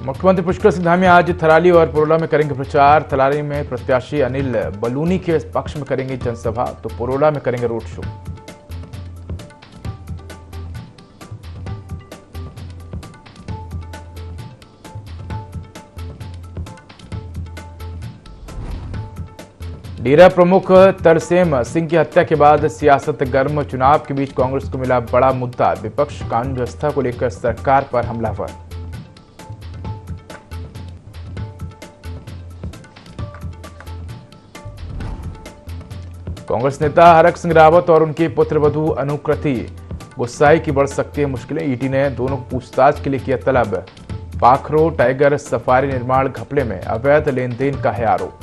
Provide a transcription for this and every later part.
मुख्यमंत्री पुष्कर सिंह धामी आज थराली और पुरोला में करेंगे प्रचार। थराली में प्रत्याशी अनिल बलूनी के पक्ष में करेंगे जनसभा, तो पुरोला में करेंगे रोड शो। डेरा प्रमुख तरसेम सिंह की हत्या के बाद सियासत गर्म। चुनाव के बीच कांग्रेस को मिला बड़ा मुद्दा। विपक्ष कानून व्यवस्था को लेकर सरकार पर हमलावर। कांग्रेस नेता हरक सिंह रावत और उनकी पुत्रवधू अनुकृति गुस्साई की बढ़ सकती है मुश्किलें। ईडी ने दोनों को पूछताछ के लिए किया तलब। पाखरो टाइगर सफारी निर्माण घपले में अवैध लेनदेन का है आरोप।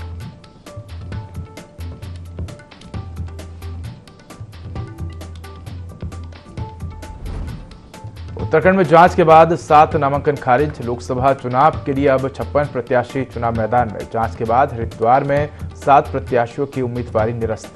उत्तराखंड में जांच के बाद 7 नामांकन खारिज। लोकसभा चुनाव के लिए अब 56 प्रत्याशी चुनाव मैदान में। जांच के बाद हरिद्वार में 7 प्रत्याशियों की उम्मीदवारी निरस्त।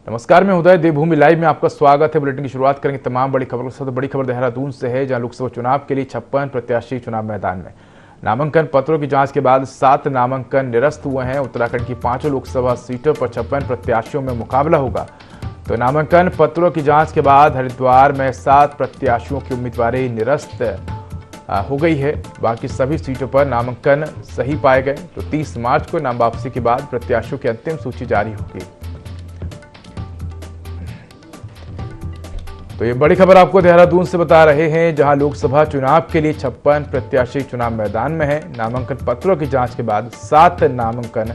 नमस्कार, मैं उदय। देवभूमि लाइव में आपका स्वागत है। बुलेटिन की शुरुआत करेंगे तमाम बड़ी खबरों के साथ। बड़ी खबर देहरादून से है, जहां लोकसभा चुनाव के लिए 56 प्रत्याशी चुनाव मैदान में। नामांकन पत्रों की जांच के बाद 7 नामांकन निरस्त हुए हैं। उत्तराखंड की 5 लोकसभा सीटों पर 56 प्रत्याशियों में मुकाबला होगा। तो नामांकन पत्रों की जांच के बाद हरिद्वार में 7 प्रत्याशियों की उम्मीदवारी निरस्त हो गई है। बाकी सभी सीटों पर नामांकन सही पाए गए। तो 30 मार्च को नाम वापसी के बाद प्रत्याशियों की अंतिम सूची जारी होगी। तो ये बड़ी खबर आपको देहरादून से बता रहे हैं, जहां लोकसभा चुनाव के लिए 56 प्रत्याशी चुनाव मैदान में है। नामांकन पत्रों की जांच के बाद 7 नामांकन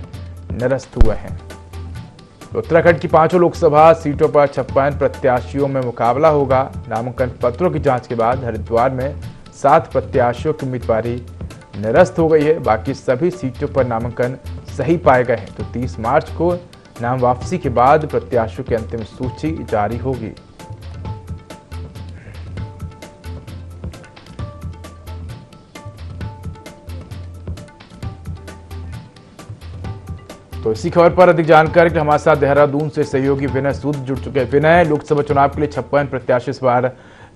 निरस्त हुए हैं। उत्तराखंड की 5 लोकसभा सीटों पर 56 प्रत्याशियों में मुकाबला होगा। नामांकन पत्रों की जांच के बाद हरिद्वार में 7 प्रत्याशियों की उम्मीदवारी निरस्त हो गई है। बाकी सभी सीटों पर नामांकन सही पाए गए हैं। तो 30 मार्च को नाम वापसी के बाद प्रत्याशियों की अंतिम सूची जारी होगी। तो इसी खबर पर अधिक जानकारी के हमारे साथ देहरादून से सहयोगी विनय सूद जुड़ चुके हैं। विनय, लोकसभा चुनाव के लिए 56 प्रत्याशी इस बार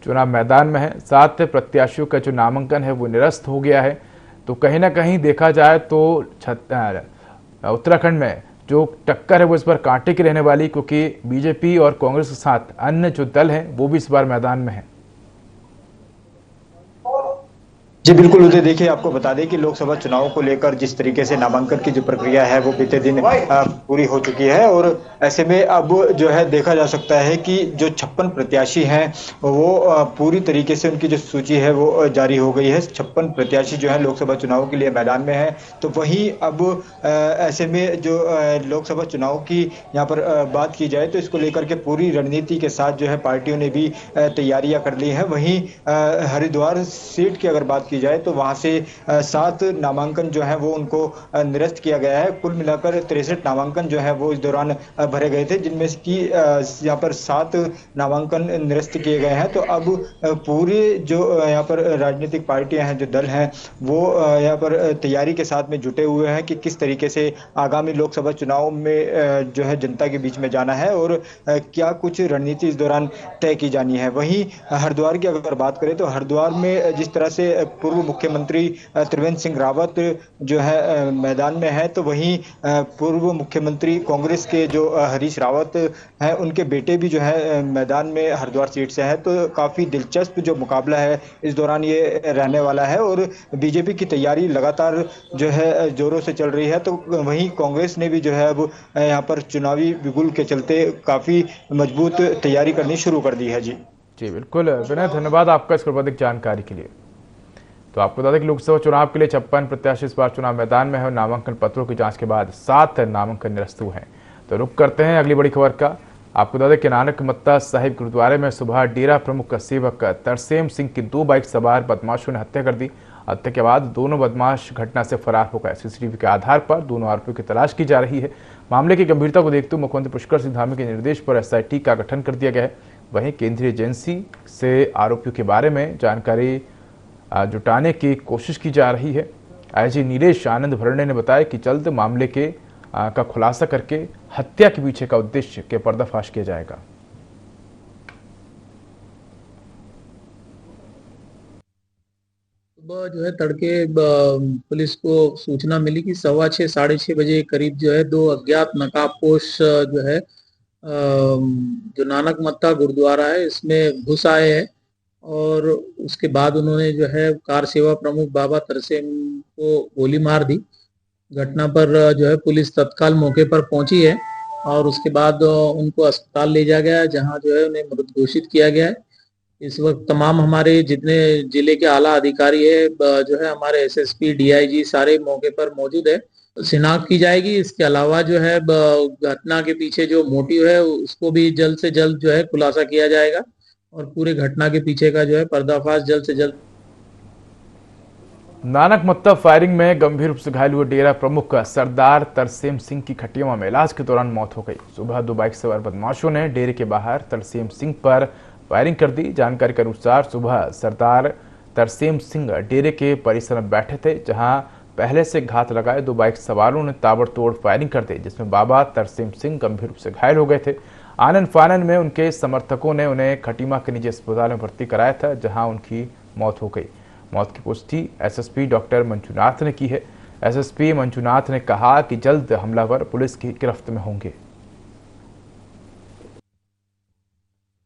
चुनाव मैदान में है। 7 प्रत्याशियों का जो नामांकन है वो निरस्त हो गया है। तो कहीं ना कहीं देखा जाए तो उत्तराखंड में जो टक्कर है वो इस बार कांटे की रहने वाली, क्योंकि बीजेपी और कांग्रेस के साथ अन्य जो दल हैं वो भी इस बार मैदान में है। जी बिल्कुल उदय, देखिए आपको बता दें कि लोकसभा चुनाव को लेकर जिस तरीके से नामांकन की जो प्रक्रिया है वो बीते दिन पूरी हो चुकी है, और ऐसे में अब जो है देखा जा सकता है कि जो 56 प्रत्याशी हैं वो पूरी तरीके से उनकी जो सूची है वो जारी हो गई है। 56 प्रत्याशी जो है लोकसभा चुनाव के लिए मैदान में है। तो वहीं अब ऐसे में जो लोकसभा चुनाव की यहाँ पर बात की जाए तो इसको लेकर के पूरी रणनीति के साथ जो है पार्टियों ने भी तैयारियां कर ली हैं। वहीं हरिद्वार सीट की अगर बात जाए तो वहां से 7 नामांकन जो है वो उनको निरस्त किया गया है। कुल मिलाकर 63 नामांकन जो है वो इस दौरान भरे गए थे, जिनमें की यहाँ पर 7 नामांकन निरस्त किए गए हैं। तो अब पूरी जो यहाँ पर राजनीतिक पार्टियां हैं, जो दल हैं, वो यहाँ पर तैयारी के साथ में जुटे हुए हैं कि किस तरीके से आगामी लोकसभा चुनाव में जो है जनता के बीच में जाना है और क्या कुछ रणनीति इस दौरान तय की जानी है। वहीं हरिद्वार की अगर बात करें तो हरिद्वार में जिस तरह से पूर्व मुख्यमंत्री त्रिवेंद्र सिंह रावत जो है मैदान में है, तो वहीं पूर्व मुख्यमंत्री कांग्रेस के जो हरीश रावत हैं, उनके बेटे भी जो है मैदान में हरिद्वार सीट से है। तो काफ़ी दिलचस्प जो मुकाबला है इस दौरान ये रहने वाला है, और बीजेपी की तैयारी लगातार जो है जोरों से चल रही है। तो वहीं कांग्रेस ने भी जो है अब यहाँ पर चुनावी बिगुल के चलते काफ़ी मजबूत तैयारी करनी शुरू कर दी है। जी बिल्कुल विनय, धन्यवाद आपका इस अधिक जानकारी के लिए। तो आपको बता दें कि लोकसभा चुनाव के लिए 56 प्रत्याशी इस बार चुनाव मैदान में है और नामांकन पत्रों की जांच के बाद 7 नामांकन निरस्त हुए हैं। तो रुक करते हैं अगली बड़ी खबर का। आपको बता दें कि नानक मत्ता साहिब गुरुद्वारे में सुबह डेरा प्रमुख का सेवक तरसेम सिंह की 2 बाइक सवार बदमाशों ने हत्या कर दी। हत्या के बाद दोनों बदमाश घटना से फरार हो गए। सीसीटीवी के आधार पर दोनों आरोपियों की तलाश की जा रही है। मामले की गंभीरता को देखते हुए मुख्यमंत्री पुष्कर सिंह धामी के निर्देश पर SIT का गठन कर दिया गया है। वहीं केंद्रीय एजेंसी से आरोपियों के बारे में जानकारी जुटाने की कोशिश की जा रही है। IG नीलेश आनंद भरणे ने बताया कि जल्द मामले के का खुलासा करके हत्या के पीछे का उद्देश्य के पर्दाफाश किया जाएगा। सुबह जो है तड़के पुलिस को सूचना मिली कि 6:15 6:30 बजे करीब जो है दो अज्ञात नकाबपोश जो है जो नानक मत्ता गुरुद्वारा है इसमें घुस आए हैं। और उसके बाद उन्होंने जो है कार सेवा प्रमुख बाबा तरसेम को गोली मार दी। घटना पर जो है पुलिस तत्काल मौके पर पहुंची है और उसके बाद उनको अस्पताल ले जाया गया जहां जो है उन्हें मृत घोषित किया गया है। इस वक्त तमाम हमारे जितने जिले के आला अधिकारी है जो है हमारे एसएसपी डीआईजी सारे मौके पर मौजूद है, शिनाख्त की जाएगी। इसके अलावा जो है घटना के पीछे जो मोटिव है उसको भी जल्द से जल्द जो है खुलासा किया जाएगा और पूरे घटना के पीछे का जो है पर्दाफाश जल्द से जल्द। नानक मत्ता फायरिंग में गंभीर रूप से घायल हुए डेरा प्रमुख सरदार तरसेम सिंह की खटिया में इलाज के दौरान मौत हो गई। सुबह दो बाइक सवार बदमाशों ने डेरे के बाहर तरसेम सिंह पर फायरिंग कर दी। जानकारी के अनुसार सुबह सरदार तरसेम सिंह डेरे के परिसर में बैठे थे, जहां पहले से घात लगाए दो बाइक सवारों ने ताबड़तोड़ फायरिंग कर दी, जिसमें बाबा तरसेम सिंह गंभीर रूप से घायल हो गए थे। आनन फानन में उनके समर्थकों ने उन्हें खटीमा के निजी अस्पताल में भर्ती कराया था, जहां उनकी मौत हो गई। मौत की पुष्टि एसएसपी डॉक्टर मंजूनाथ ने की है। एसएसपी मंजूनाथ ने कहा कि जल्द हमलावर पुलिस की गिरफ्त में होंगे।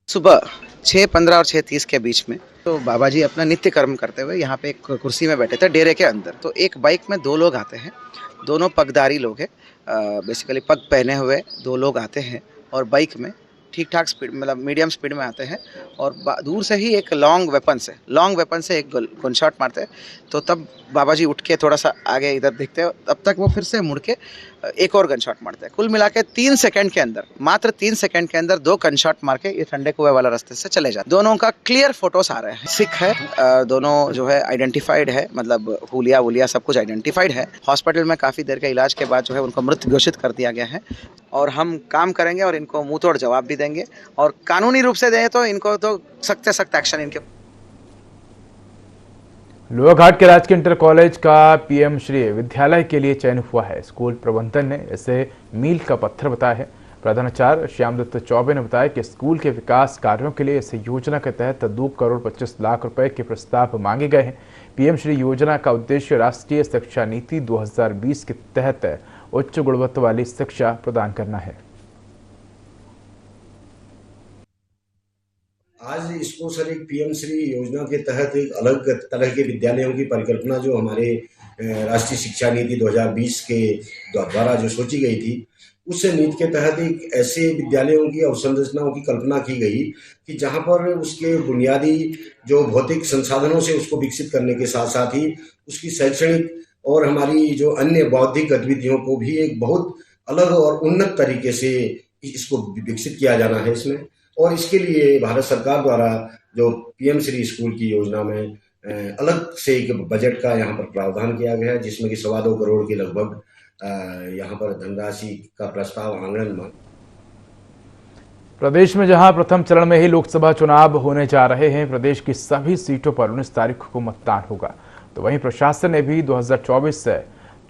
सुबह 6:15 और 6:30 के बीच में तो बाबा जी अपना नित्य कर्म करते हुए यहाँ पे एक कुर्सी में बैठे थे डेरे के अंदर। तो एक बाइक में दो लोग आते हैं, दोनों पगधारी लोग हैं, बेसिकली पग पहने हुए दो लोग आते हैं और बाइक में ठीक ठाक स्पीड मतलब मीडियम स्पीड में आते हैं और दूर से ही एक लॉन्ग वेपन से एक गन शॉट मारते हैं। तो तब बाबा जी उठ के थोड़ा सा आगे इधर देखते हैं, तब तक वो फिर से मुड़ के एक और गन शॉट मारते हैं। कुल मिला के 3 सेकंड के अंदर, मात्र 3 सेकंड के अंदर 2 गन शॉट मार के ये ठंडे कुएं वाला रास्ते से चले जाते। दोनों का क्लियर फोटोस आ रहे हैं। सिख है, दोनों जो है आइडेंटिफाइड है, मतलब हुलिया वुलिया सब कुछ आइडेंटिफाइड है। हॉस्पिटल में काफ़ी देर के इलाज के बाद जो है उनको मृत घोषित कर दिया गया है और हम काम करेंगे और इनको मुंह तोड़ जवाब भी देंगे और कानूनी रूप से दें तो इनको तो सख्त से सख्त एक्शन इनके। लोहाघाट के राजकीय इंटर कॉलेज का पीएम श्री विद्यालय के लिए चयन हुआ है। स्कूल प्रबंधन ने इसे मील का पत्थर बताया है। प्रधानाचार्य श्यामदत्त चौबे ने बताया कि स्कूल के विकास कार्यों के लिए इस योजना के तहत 2 करोड़ 25 लाख रुपए के प्रस्ताव मांगे गए हैं। पीएम श्री योजना का उद्देश्य राष्ट्रीय शिक्षा नीति 2020 के तहत उच्च गुणवत्ता वाली शिक्षा प्रदान करना है। आज इसको सर एक पीएम श्री योजना के तहत एक अलग तरह के विद्यालयों की परिकल्पना जो हमारे राष्ट्रीय शिक्षा नीति 2020 के द्वारा जो सोची गई थी, उस नीति के तहत एक ऐसे विद्यालयों की अवसंरचनाओं की कल्पना की गई कि जहां पर उसके बुनियादी जो भौतिक संसाधनों से उसको विकसित करने के साथ साथ ही उसकी शैक्षणिक और हमारी जो अन्य बौद्धिक गतिविधियों को भी एक बहुत अलग और उन्नत तरीके से इसको विकसित किया जाना है इसमें। और इसके लिए भारत सरकार द्वारा जो पीएम श्री स्कूल की योजना में अलग से एक बजट का यहाँ पर प्रावधान किया गया है, जिसमें कि 2.25 करोड़ के लगभग यहाँ पर धनराशि का प्रस्ताव आंगन में। प्रदेश में जहां प्रथम चरण में ही लोकसभा चुनाव होने जा रहे हैं, प्रदेश की सभी सीटों पर 19 तारीख को मतदान होगा, तो वहीं प्रशासन ने भी 2024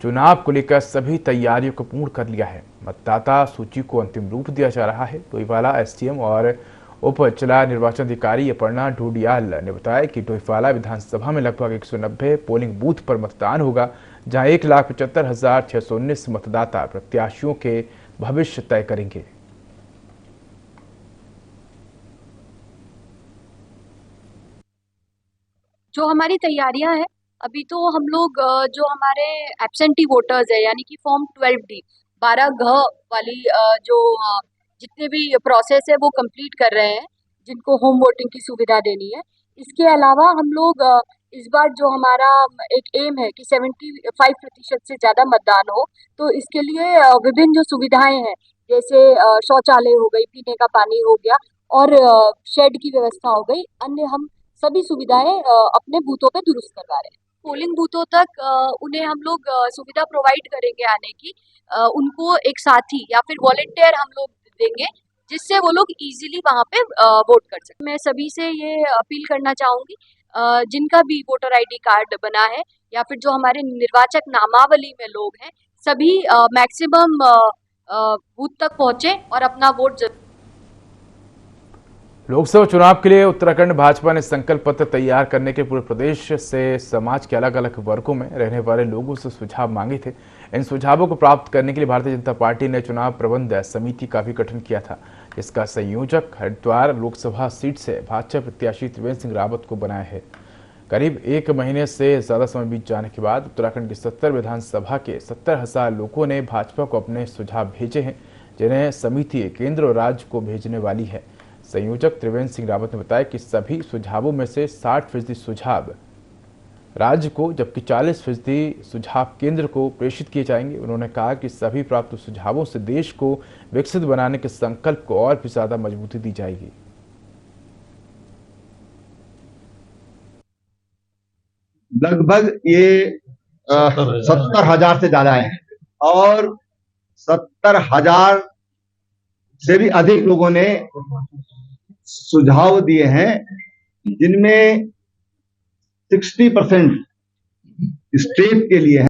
चुनाव को लेकर सभी तैयारियों को पूर्ण कर लिया है। मतदाता सूची को अंतिम रूप दिया जा रहा है। डोईवाला एसडीएम और उप जिला निर्वाचन अधिकारी अपर्णा ढूडियाल ने बताया कि डोईवाला विधानसभा में लगभग 190 पोलिंग बूथ पर मतदान होगा, जहां 1,75,619 मतदाता प्रत्याशियों के भविष्य तय करेंगे। जो हमारी तैयारियां हैं, अभी तो हम लोग जो हमारे एब्सेंटी वोटर्स है यानी कि फॉर्म 12D 12 वाली जो जितने भी प्रोसेस है वो कंप्लीट कर रहे हैं, जिनको होम वोटिंग की सुविधा देनी है। इसके अलावा हम लोग इस बार जो हमारा एक एम है कि 75% से ज़्यादा मतदान हो, तो इसके लिए विभिन्न जो सुविधाएं हैं जैसे शौचालय हो गई, पीने का पानी हो गया और शेड की व्यवस्था हो गई, अन्य हम सभी सुविधाएं अपने बूथों पे दुरुस्त करवा रहे हैं। पोलिंग बूथों तक उन्हें हम लोग सुविधा प्रोवाइड करेंगे आने की, उनको एक साथी या फिर वॉलेंटियर हम लोग देंगे जिससे वो लोग इजीली वहाँ पे वोट कर सकें। मैं सभी से ये अपील करना चाहूँगी, जिनका भी वोटर आईडी कार्ड बना है या फिर जो हमारे निर्वाचक नामावली में लोग हैं, सभी मैक्सिमम बूथ तक पहुंचे और अपना वोट लोकसभा चुनाव के लिए उत्तराखंड भाजपा ने संकल्प पत्र तैयार करने के पूरे प्रदेश से समाज के अलग अलग वर्गों में रहने वाले लोगों से सुझाव मांगे थे। इन सुझावों को प्राप्त करने के लिए भारतीय जनता पार्टी ने चुनाव प्रबंध समिति का भी गठन किया था, जिसका संयोजक हरिद्वार लोकसभा सीट से भाजपा प्रत्याशी त्रिवेंद्र सिंह रावत को बनाया है। करीब 1 महीने से ज्यादा समय बीत जाने के बाद उत्तराखंड की 70 विधानसभा के 70,000 लोगों ने भाजपा को अपने सुझाव भेजे हैं, जिन्हें समिति केंद्र और राज्य को भेजने वाली है। संयोजक त्रिवेंद्र सिंह रावत ने बताया कि सभी सुझावों में से 60% सुझाव राज्य को जबकि 40% सुझाव केंद्र को प्रेषित किए जाएंगे। उन्होंने कहा कि सभी प्राप्त सुझावों से देश को विकसित बनाने के संकल्प को और भी ज्यादा मजबूती दी जाएगी। लगभग ये 70,000 से ज्यादा है और 70,000 से भी अधिक लोगों ने सुझाव दिए हैं, जिनमें 60% स्टेट के लिए है।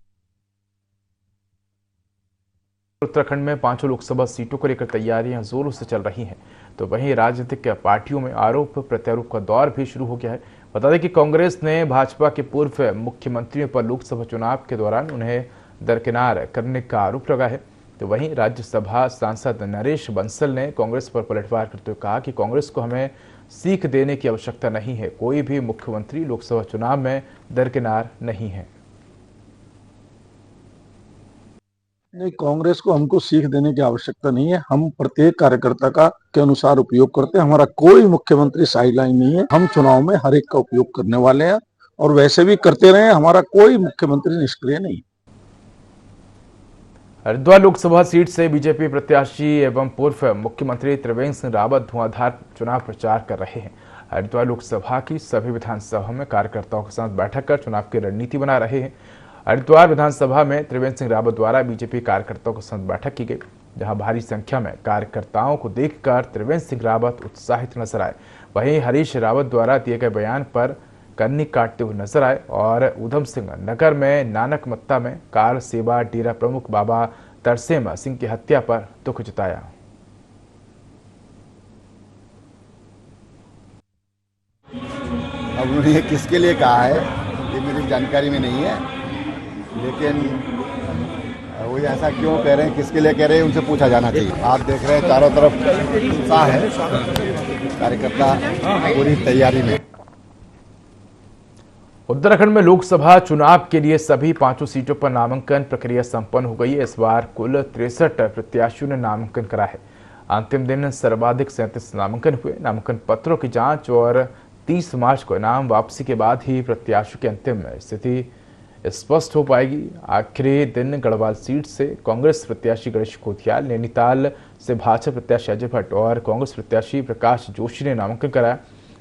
उत्तराखंड में 5 लोकसभा सीटों को लेकर तैयारियां जोरों से चल रही हैं, तो वहीं राजनीतिक पार्टियों में आरोप प्रत्यारोप का दौर भी शुरू हो गया है। बता दें कि कांग्रेस ने भाजपा के पूर्व मुख्यमंत्रियों पर लोकसभा चुनाव के दौरान उन्हें दरकिनार करने का आरोप लगा है, तो वहीं राज्यसभा सांसद नरेश बंसल ने कांग्रेस पर पलटवार करते हुए कहा कि कांग्रेस को हमें सीख देने की आवश्यकता नहीं है, कोई भी मुख्यमंत्री लोकसभा चुनाव में दरकिनार नहीं है। नहीं, कांग्रेस को हमको सीख देने की आवश्यकता नहीं है। हम प्रत्येक कार्यकर्ता का के अनुसार उपयोग करते हैं। हमारा कोई मुख्यमंत्री साइडलाइन नहीं है। हम चुनाव में हर एक का उपयोग करने वाले हैं और वैसे भी करते रहे। हमारा कोई मुख्यमंत्री निष्क्रिय नहीं। हरिद्वार लोकसभा सीट से बीजेपी प्रत्याशी एवं पूर्व मुख्यमंत्री त्रिवेंद्र सिंह रावत धुआंधार चुनाव प्रचार कर रहे हैं। हरिद्वार लोकसभा की सभी विधानसभा में कार्यकर्ताओं के साथ बैठक कर चुनाव की रणनीति बना रहे हैं। हरिद्वार विधानसभा में त्रिवेंद्र सिंह रावत द्वारा बीजेपी कार्यकर्ताओं के साथ बैठक की गई, जहां भारी संख्या में कार्यकर्ताओं को देखकर त्रिवेंद्र सिंह रावत उत्साहित नजर आए। वहीं हरीश रावत द्वारा दिए गए बयान पर कन्नी काटते हुए नजर आए और ऊधम सिंह नगर में नानक मत्ता में कार सेवा डेरा प्रमुख बाबा तरसेम सिंह की हत्या पर दुख जताया। अब उन्होंने किसके लिए कहा है ये मेरी जानकारी में नहीं है, लेकिन वो ऐसा क्यों कह रहे हैं, किसके लिए कह रहे हैं, उनसे पूछा जाना चाहिए। आप देख रहे हैं चारों तरफ उत्साह है, कार्यकर्ता पूरी तैयारी में। उत्तराखंड में लोकसभा चुनाव के लिए सभी 5 सीटों पर नामांकन प्रक्रिया संपन्न हो गई है। इस बार कुल 63 प्रत्याशियों ने नामांकन करा है। अंतिम दिन सर्वाधिक 37 नामांकन हुए। नामांकन पत्रों की जांच और 30 मार्च को नाम वापसी के बाद ही प्रत्याशियों की अंतिम स्थिति स्पष्ट हो पाएगी। आखिरी दिन गढ़वाल सीट से कांग्रेस प्रत्याशी गणेश कोथियाल, नैनीताल से भाजपा प्रत्याशी अजय भट्ट और कांग्रेस प्रत्याशी प्रकाश जोशी ने नामांकन कराया।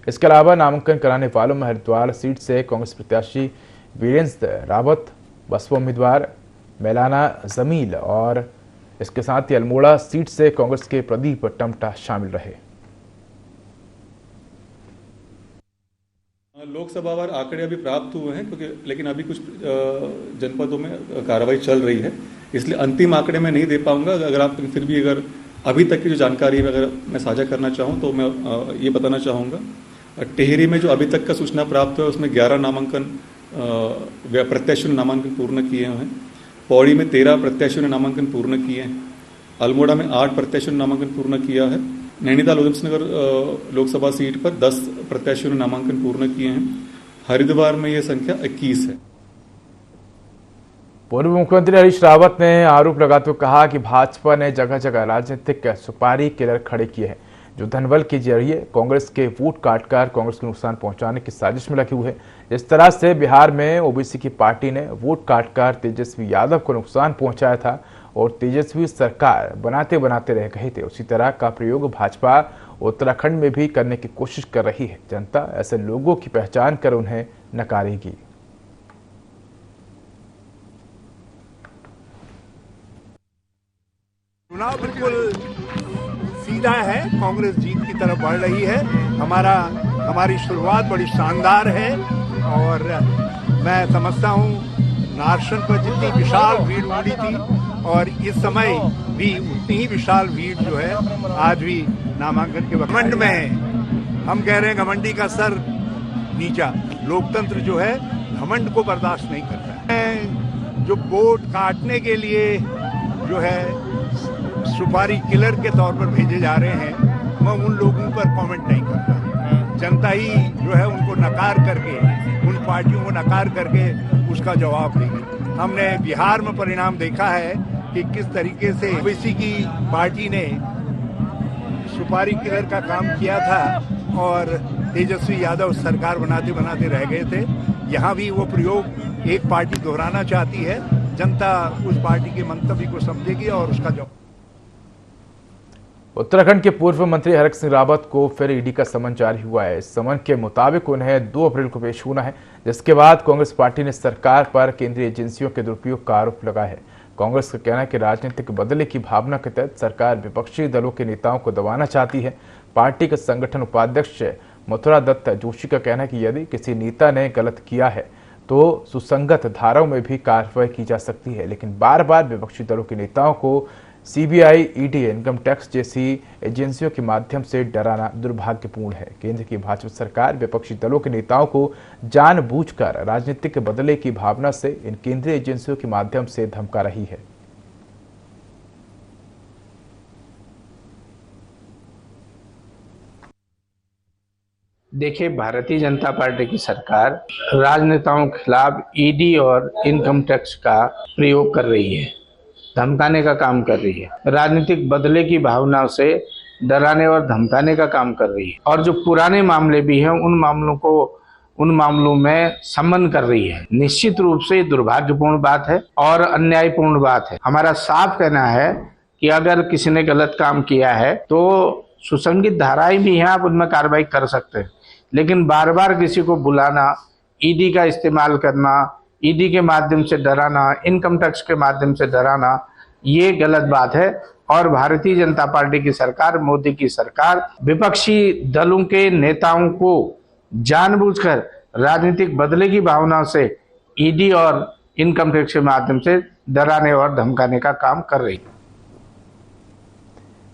इसके अलावा नामांकन कराने वालों में हरिद्वार सीट से कांग्रेस प्रत्याशी वीरेंद्र रावत, बसपा उम्मीदवार मैलाना जमील और इसके साथ ही अल्मोड़ा सीट से कांग्रेस के प्रदीप टमटा शामिल रहे। लोकसभावार आंकड़े अभी प्राप्त हुए हैं लेकिन अभी कुछ जनपदों में कार्रवाई चल रही है, इसलिए अंतिम आंकड़े मैं नहीं दे पाऊंगा। अगर आप फिर भी अगर अभी तक की जो जानकारी अगर मैं साझा करना चाहूँ तो मैं ये बताना चाहूँगा, टेहरी में जो अभी तक का सूचना प्राप्त हुआ उसमें 11 नामांकन प्रत्याशियों ने नामांकन पूर्ण किए हैं। पौड़ी में 13 प्रत्याशियों ने नामांकन पूर्ण किए हैं। अल्मोड़ा में 8 प्रत्याशियों ने नामांकन पूर्ण किया है। नैनीताल उधमसिंहनगर लोकसभा सीट पर 10 प्रत्याशियों ने नामांकन पूर्ण किए हैं। हरिद्वार में यह संख्या 21 है। पूर्व मुख्यमंत्री हरीश रावत ने आरोप लगाते हुए कहा कि भाजपा ने जगह जगह राजनीतिक सुपारी किलर खड़े किए हैं, जो धनबल के जरिए कांग्रेस के वोट काटकर कांग्रेस को नुकसान पहुंचाने की साजिश में लगे हुए हैं। जिस तरह से बिहार में ओबीसी की पार्टी ने वोट काटकर तेजस्वी यादव को नुकसान पहुंचाया था और तेजस्वी सरकार बनाते बनाते रह गए थे, उसी तरह का प्रयोग भाजपा उत्तराखंड में भी करने की कोशिश कर रही है। जनता ऐसे लोगों की पहचान कर उन्हें नकारेगी। चुनाव बिल्कुल सीधा है, कांग्रेस जीत की तरफ बढ़ रही है। हमारी शुरुआत बड़ी शानदार है और मैं समझता हूं नारसन पर जितनी विशाल भीड़ उमड़ी थी और इस समय भी उतनी ही विशाल भीड़ जो है आज भी नामांकन के घमंड में है। हम कह रहे हैं घमंडी का सर नीचा। लोकतंत्र जो है घमंड को बर्दाश्त नहीं करता है। जो वोट काटने के लिए जो है सुपारी किलर के तौर पर भेजे जा रहे हैं, मैं उन लोगों पर कमेंट नहीं करता। जनता ही जो है उनको नकार करके, उन पार्टियों को नकार करके उसका जवाब देगी। हमने बिहार में परिणाम देखा है कि किस तरीके से ओबीसी की पार्टी ने सुपारी किलर का काम किया था और तेजस्वी यादव सरकार बनाते बनाते रह गए थे। यहाँ भी वो प्रयोग एक पार्टी दोहराना चाहती है। जनता उस पार्टी के मंतव्य को समझेगी और उसका जवाब। उत्तराखंड के पूर्व मंत्री हरक सिंह रावत को फिर ईडी का समन जारी हुआ है। इस समन के मुताबिक उन्हें 2 अप्रैल को पेश होना है, जिसके बाद कांग्रेस पार्टी ने सरकार पर केंद्रीय एजेंसियों के दुरुपयोग का आरोप लगाया है। कांग्रेस का कहना है कि राजनीतिक बदले की भावना के तहत सरकार विपक्षी दलों के नेताओं को दबाना चाहती है। पार्टी के संगठन उपाध्यक्ष मथुरा दत्त जोशी का कहना है कि यदि किसी नेता ने गलत किया है तो सुसंगत धाराओं में भी कार्रवाई की जा सकती है, लेकिन बार बार विपक्षी दलों के नेताओं को सीबीआई, ईडी, इनकम टैक्स जैसी एजेंसियों के माध्यम से डराना दुर्भाग्यपूर्ण है। केंद्र की भाजपा सरकार विपक्षी दलों के नेताओं को जानबूझकर राजनीतिक बदले की भावना से इन केंद्रीय एजेंसियों के माध्यम से धमका रही है। देखिए, भारतीय जनता पार्टी की सरकार राजनेताओं के खिलाफ ईडी और इनकम टैक्स का प्रयोग कर रही है, धमकाने का काम कर रही है, राजनीतिक बदले की भावना से डराने और धमकाने का काम कर रही है और जो पुराने मामले भी हैं उन मामलों में सम्मन कर रही है। निश्चित रूप से दुर्भाग्यपूर्ण बात है और अन्यायपूर्ण बात है। हमारा साफ कहना है कि अगर किसी ने गलत काम किया है तो सुसंगत धाराएं भी हैं, आप उनमें कार्रवाई कर सकते हैं, लेकिन बार बार किसी को बुलाना, ईडी का इस्तेमाल करना, ईडी के माध्यम से डराना, इनकम टैक्स के माध्यम से डराना, ये गलत बात है। और भारतीय जनता पार्टी की सरकार, मोदी की सरकार विपक्षी दलों के नेताओं को जानबूझकर राजनीतिक बदले की भावना से ईडी और इनकम टैक्स के माध्यम से डराने और धमकाने का काम कर रही है।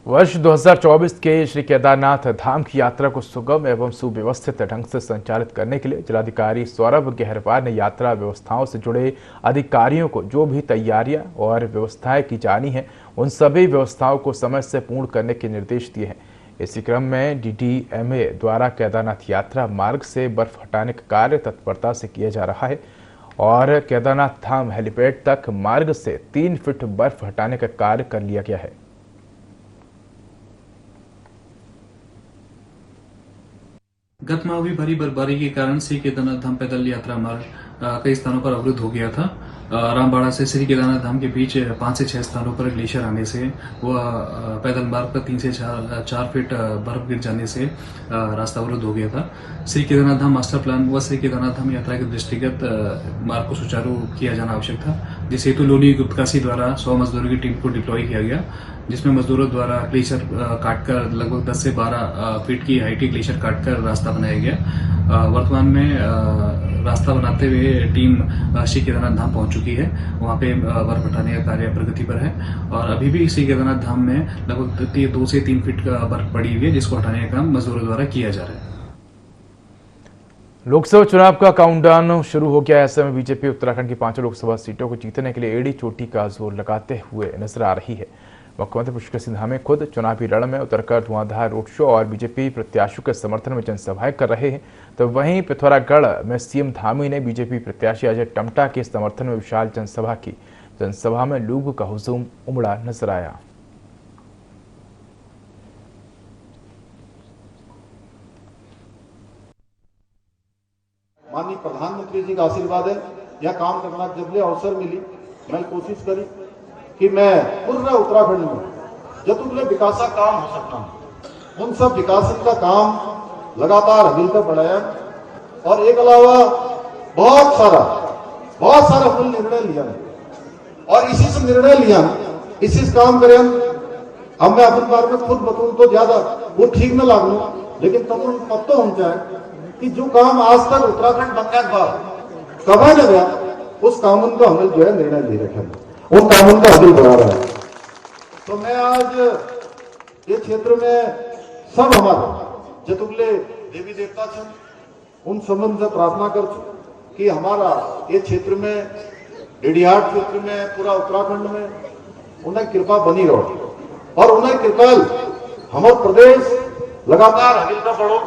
वर्ष 2024 के श्री केदारनाथ धाम की यात्रा को सुगम एवं सुव्यवस्थित ढंग से संचालित करने के लिए जिलाधिकारी सौरभ गहरवार ने यात्रा व्यवस्थाओं से जुड़े अधिकारियों को जो भी तैयारियां और व्यवस्थाएं की जानी हैं, उन सभी व्यवस्थाओं को समय से पूर्ण करने के निर्देश दिए हैं। इसी क्रम में DDMA द्वारा केदारनाथ यात्रा मार्ग से बर्फ हटाने का कार्य तत्परता से किया जा रहा है और केदारनाथ धाम हेलीपैड तक मार्ग से 3 फीट बर्फ हटाने का कार्य कर लिया गया है। गत माह हुई भारी बर्फबारी के कारण श्री केदारनाथ धाम पैदल यात्रा मार्ग कई स्थानों पर अवरुद्ध हो गया था। रामबाड़ा से श्री केदारनाथ धाम के बीच 5 से 6 स्थानों पर ग्लेशियर आने से वह पैदल मार्ग पर 3 से 4 फीट बर्फ गिर जाने से रास्ता अवरुद्ध हो गया था। श्री केदारनाथ धाम मास्टर प्लान व श्री केदारनाथ धाम यात्रा के दृष्टिगत मार्ग को सुचारू किया जाना आवश्यक था, जिस हेतु लोनी गुप्तकाशी द्वारा 100 मजदूरों की टीम को डिप्लॉय किया गया, जिसमें मजदूरों द्वारा ग्लेशियर काटकर लगभग 10 से 12 फीट की हाइट की ग्लेशियर काटकर रास्ता बनाया गया। वर्तमान में रास्ता बनाते हुए टीम श्री केदारनाथ धाम पहुंच चुकी है। वहां पे बर्फ हटाने का कार्य प्रगति पर है और अभी भी श्री केदारनाथ धाम में लगभग 2 से 3 फीट का बर्फ पड़ी हुई है, जिसको हटाने का काम मजदूरों द्वारा किया जा रहा है। लोकसभा चुनाव का काउंटडाउन शुरू हो गया है। ऐसे में बीजेपी उत्तराखंड की 5 लोकसभा सीटों को जीतने के लिए एड़ी चोटी का जोर लगाते हुए नजर आ रही है। मुख्यमंत्री पुष्कर सिंह धामी खुद चुनावी रण में उतरकर धुआंधार रोड शो और बीजेपी प्रत्याशियों के समर्थन में जनसभाएं कर रहे हैं, तो वहीं पिथौरागढ़ में सीएम धामी ने बीजेपी प्रत्याशी अजय टम्टा के समर्थन में विशाल जनसभा की। जनसभा में लोगों का हुजूम उमड़ा नजर आया। माननीय प्रधानमंत्री जी का आशीर्वाद है, यह काम करना जब भी अवसर मिली मैं कोशिश करी कि मैं पूरे उत्तराखंड में जतुगले विकास का काम हो सकता हूँ, उन सब विकास का काम लगातार मिलकर बढ़ाया और एक अलावा बहुत सारा हमने निर्णय लिया और इसी से निर्णय लिया, इसी से काम करें। अब मैं अपने बारे में खुद बताऊं तो ज्यादा वो ठीक न लागू, लेकिन तब तो हम जाए कि जो काम आज तक उत्तराखंड बनने के बाद कबा न गया, उस कानून का हमने जो है निर्णय ले रखे हैं। उन कानून का अमल बढ़ा रहा है। तो मैं आज ये क्षेत्र में सब हमारे जतुगले देवी देवता छन उन संबंध से प्रार्थना कर कि हमारा ये क्षेत्र में डेडिहाट क्षेत्र में पूरा उत्तराखंड में उन्हें कृपा बनी रहो और उन्हें कृपा हमारा प्रदेश लगातार अगिलता बढ़ो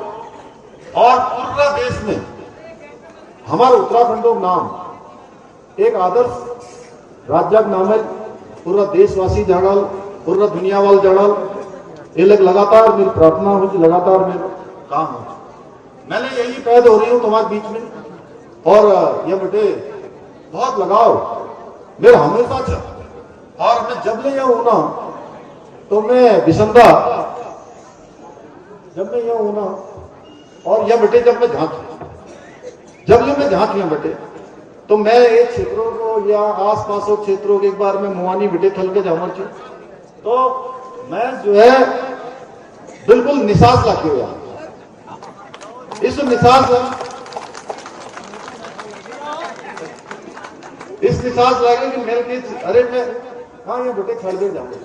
और पूरा देश में हमारा उत्तराखंडो नाम एक आदर्श राज्य नाम है पूरा देशवासी जाड़ल पूरा दुनिया वाल जाड़ल ये लगातार मेरी प्रार्थना हो लगातार मेरा काम हो। मैंने यही पैदा हो रही हूँ तुम्हारे बीच में और ये बेटे बहुत लगाओ मेरा हमेशा था और मैं जब ले हूं ना तो मैं बिसंदा जब मैं यह हूं ना और यह बेटे जब मैं झांक लिया बेटे तो मैं एक क्षेत्रों को या आस पास के क्षेत्रों के एक बार में मुआनी बेटे थल के जाऊंगा तो मैं जो है बिल्कुल निसास लाके हुआ इस निसास लगे कि मेरे के अरे मैं हाँ ये बेटे खड़ दे जाऊंगा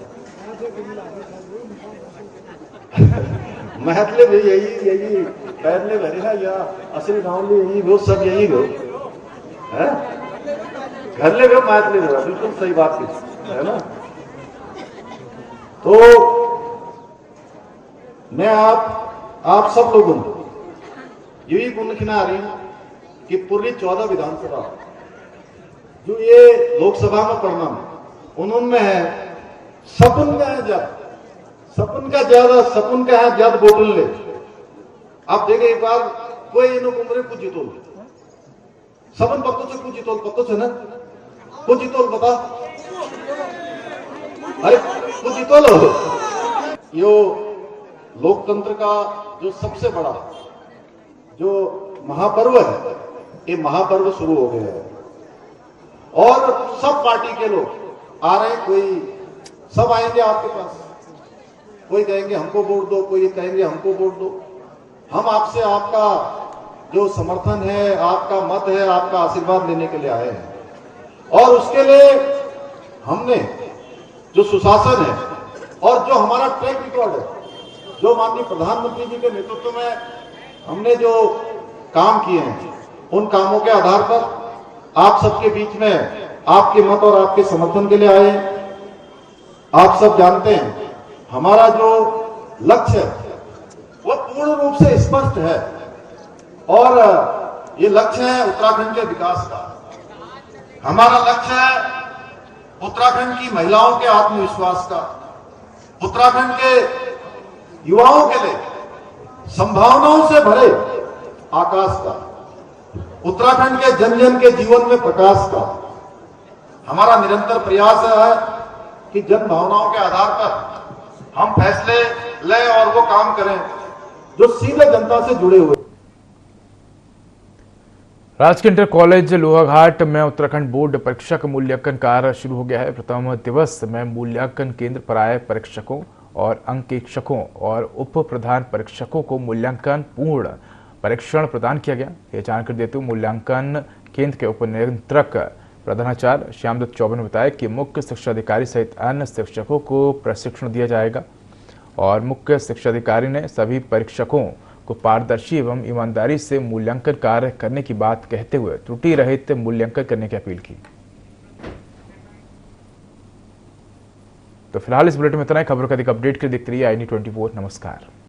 महत्ले भी यही पहले भरे ना या असली गांव में यही वो सब यही हो घर ले गए महत्ले बिल्कुल सही बात है ना। तो मैं आप सब लोगों को यही गुण खिला रही हूं कि पूरी 14 विधानसभा जो ये लोकसभा में परिणाम उन्होंने है सपन का है सपन का ज्यादा बोतल ले आप देखे एक बार कोई इन उम्र कुछ जितोल सपन पत्तों से ना कुछ जितोल बता अरे कुछ जितोल यो लोकतंत्र का जो सबसे बड़ा जो महापर्व है ये महापर्व शुरू हो गया है और सब पार्टी के लोग आ रहे हैं कोई सब आएंगे आपके पास कोई कहेंगे हमको वोट दो कोई कहेंगे हमको वोट दो हम आपसे आपका जो समर्थन है आपका मत है आपका आशीर्वाद लेने के लिए आए हैं और उसके लिए हमने जो सुशासन है और जो हमारा ट्रैक रिकॉर्ड है जो माननीय प्रधानमंत्री जी के नेतृत्व में हमने जो काम किए हैं उन कामों के आधार पर आप सबके बीच में आपके मत और आपके समर्थन के लिए आए हैं। आप सब जानते हैं हमारा जो लक्ष्य है वो पूर्ण रूप से स्पष्ट है और ये लक्ष्य है उत्तराखंड के विकास का। हमारा लक्ष्य है उत्तराखंड की महिलाओं के आत्मविश्वास का, उत्तराखंड के युवाओं के लिए संभावनाओं से भरे आकाश का, उत्तराखंड के जन जन के जीवन में प्रकाश का। हमारा निरंतर प्रयास है कि जन भावनाओं के आधार पर हम फैसले लें और वो काम करें जो सीधे जनता से जुड़े हुए। राजकीय इंटर कॉलेज लोहाघाट में उत्तराखंड बोर्ड परीक्षा का मूल्यांकन कार्य शुरू हो गया है। प्रथम दिवस में मूल्यांकन केंद्र पर आए परीक्षकों और अंकेक्षकों और उप प्रधान परीक्षकों को मूल्यांकन पूर्ण परीक्षण प्रदान किया गया। ये जानकारी देते हुए मूल्यांकन केंद्र के उप नियंत्रक प्रधानाचार्य श्यामदत्त चौबे ने बताया कि मुख्य शिक्षा अधिकारी सहित अन्य शिक्षकों को प्रशिक्षण दिया जाएगा और मुख्य शिक्षा अधिकारी ने सभी परीक्षकों को पारदर्शी एवं ईमानदारी से मूल्यांकन कार्य करने की बात कहते हुए त्रुटि रहित मूल्यांकन करने की अपील की। तो फिलहाल इस बुलेटिन में इतना ही। खबरों का अधिक अपडेट के लिए देखते रहिए INE 24। नमस्कार।